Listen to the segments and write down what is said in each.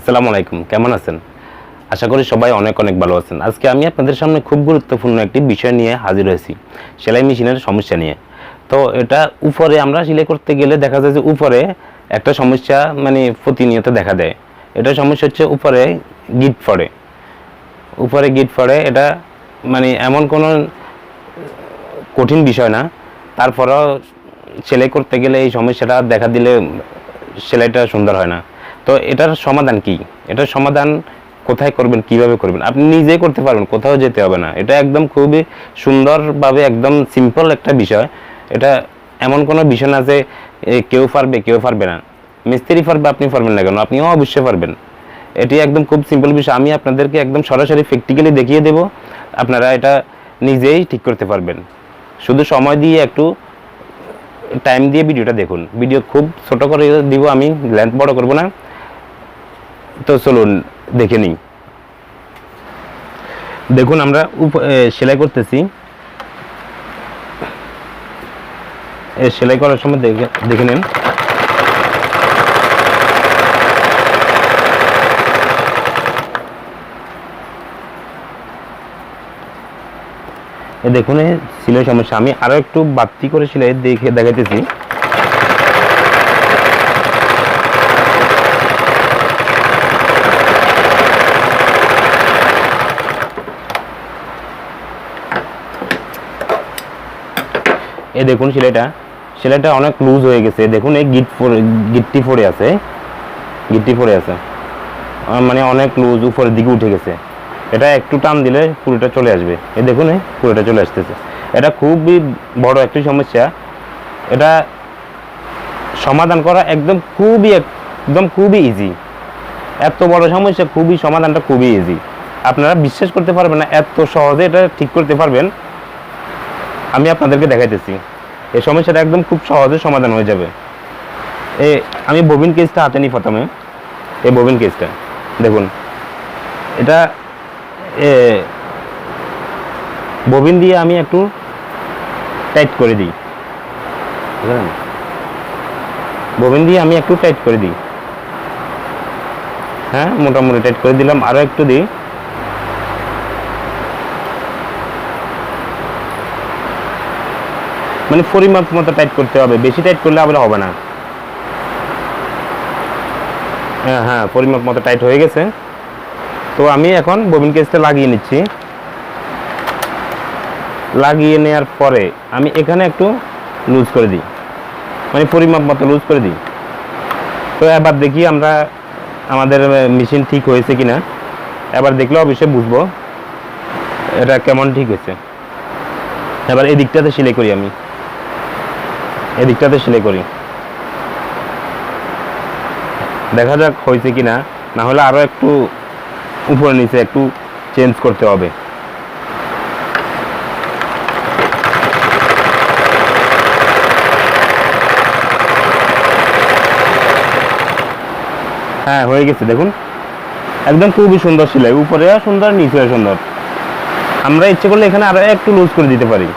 আসসালামু আলাইকুম, কেমন আছেন? আশা করি সবাই অনেক অনেক ভালো আছেন। আজকে আমি আপনাদের সামনে খুব গুরুত্বপূর্ণ একটি বিষয় নিয়ে হাজির হয়েছি, সেলাই মেশিনের সমস্যা নিয়ে। তো এটা উপরে আমরা সেলাই করতে গেলে দেখা যায় যে উপরে একটা সমস্যা প্রতিনিয়ত দেখা দেয়। এটা সমস্যা হচ্ছে উপরে গিট পড়ে। এটা এমন কোনো কঠিন বিষয় না, তারপরেও সেলাই করতে গেলে এই সমস্যাটা দেখা দিলে সেলাইটা সুন্দর হয় না। তো এটার সমাধান কি? এটার সমাধান কোথায় করবেন, কিভাবে করবেন? আপনি নিজেই করতে পারবেন, কোথাও যেতে হবে না। এটা একদম খুবই সুন্দরভাবে, একদম সিম্পল একটা বিষয়। এটা এমন কোনো বিষয় না যে কেউ পারবে কেউ পারবে না। মিস্ত্রি পারবে, আপনি পারবেন না কেন? আপনিও অবশ্যই পারবেন। এটি একদম খুব সিম্পল বিষয়। আমি আপনাদেরকে একদম সরাসরি প্র্যাকটিক্যালি দেখিয়ে দেব, আপনারা এটা নিজেই ঠিক করতে পারবেন। শুধু সময় দিয়ে, একটু টাইম দিয়ে ভিডিওটা দেখুন। ভিডিও খুব ছোট করে দিব, আমি লেন্থ বড় করব না। তো চলুন দেখে নিই। দেখুন, আমরা সেলাই করতেছি। সেলাই করার সময় দেখে নিন। দেখুন, সেলাই সমস্যা আমি আরো একটু বাড়তি করে সেলাই দেখাইতেছি। দেখুন, সেলাইটা অনেক লুজ হয়ে গেছে। দেখুন, এই গিটটি পড়ে আছে, অনেক লুজ, উপরের দিকে উঠে গেছে। এটা একটু টান দিলে পুরোটা চলে আসবে। দেখুন, পুরোটা চলে আসতেছে। এটা খুবই বড় একটি সমস্যা। এটা সমাধান করা একদম খুবই ইজি। এত বড় সমস্যা, সমাধানটা খুবই ইজি। আপনারা বিশ্বাস করতে পারবেন না, এত সহজে এটা ঠিক করতে পারবেন। আমি আপনাদেরকে দেখাইতেছি। এই সমস্যাটা একদম খুব সহজে সমাধান হয়ে যাবে। আমি ববিন কেসটা হাতে নিই প্রথমে। এই ববিন কেসটা দেখুন, এটা ববিন দিয়ে আমি একটু টাইট করে দিই। হ্যাঁ, মোটামুটি টাইট করে দিলাম। আরো একটু দিই। পরিমাপ মতো টাইট করতে হবে, বেশি টাইট করলে আবার হবে না। হ্যাঁ, পরিমাপ মতো টাইট হয়ে গেছে। তো আমি এখন ববিন কেসটা লাগিয়ে নিচ্ছি। লাগিয়ে নেওয়ার পরে আমি এখানে একটু লুজ করে দিই, পরিমাপ মতো লুজ করে দিই। তো এবার দেখি আমরা আমাদের মেশিন ঠিক হয়েছে কিনা। এবার দেখলে অবশ্যই বুঝবো এটা কেমন ঠিক হয়েছে। এবার এই দিকটাতে সেলাই করি, আমি দেখা যাক হয়েছে কিনা। না হলে আরো একটু উপরে নিচে একটু চেঞ্জ করতে হবে। হ্যাঁ, হয়ে গেছে। দেখুন, একদম খুবই সুন্দর সেলাই, উপরে সুন্দর, নিচে সুন্দর। আমরা ইচ্ছে করলে এখানে আরো একটু লুজ করে দিতে পারি,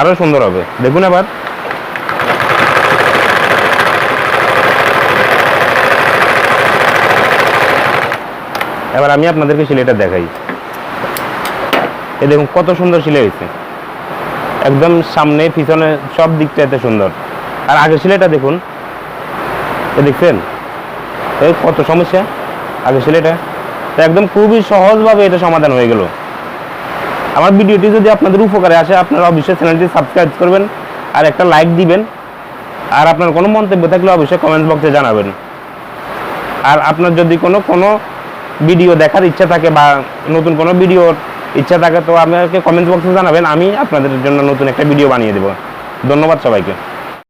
আরো সুন্দর হবে। দেখুন, এবার আমি আপনাদেরকে সেলাইটা দেখাই। দেখুন কত সুন্দর সেলাই হয়েছে, একদম সামনে পিছনে সব দিকটা এত সুন্দর। আর আগের সেলাইটা দেখুন, দেখছেন কত সমস্যা। আগের সেলাইটা একদম খুবই সহজভাবে এটা সমাধান হয়ে গেল। আমার ভিডিওটি যদি আপনাদের উপকারে আসে, আপনারা অবশ্যই চ্যানেলটি সাবস্ক্রাইব করবেন আর একটা লাইক দিবেন। আর আপনার কোনো মন্তব্য থাকলে অবশ্যই কমেন্ট বক্সে জানাবেন। আর আপনার যদি কোনো ভিডিও দেখার ইচ্ছা থাকে বা নতুন কোনো ভিডিওর ইচ্ছা থাকে, তো আমাকে কমেন্ট বক্সে জানাবেন। আমি আপনাদের জন্য নতুন একটা ভিডিও বানিয়ে দেব। ধন্যবাদ সবাইকে।